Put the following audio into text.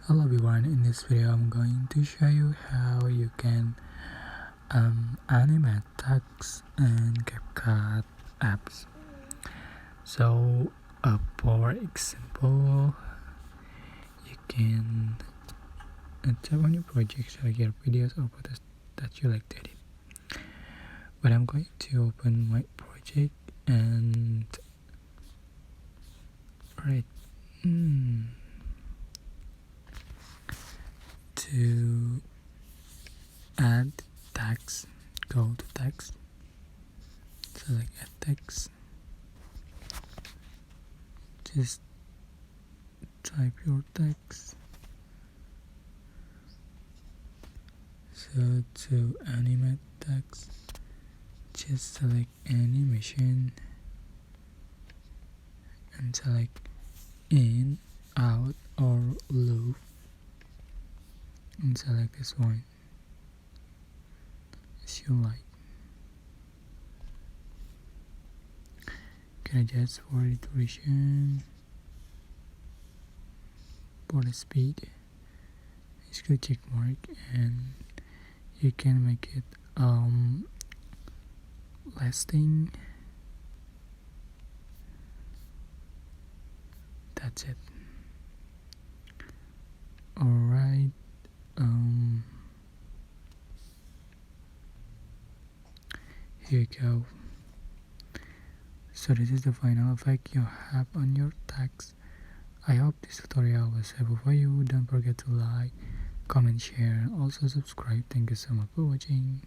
Hello everyone, in this video I'm going to show you how you can animate text in CapCut apps. So for example, you can tap on your project, select your videos or photos that you like to edit. But I'm going to open my project and write to add text. Go to text, select add text, just type your text. So to animate text, just select animation and select in, out or loop and select this one as you like. You can adjust for the duration, for the speed, just click check mark and you can make it lasting. That's it. Alright, here you go. So this is the final effect you have on your text. I hope this tutorial was helpful for you. Don't forget to like, comment, share, and also subscribe. Thank you so much for watching.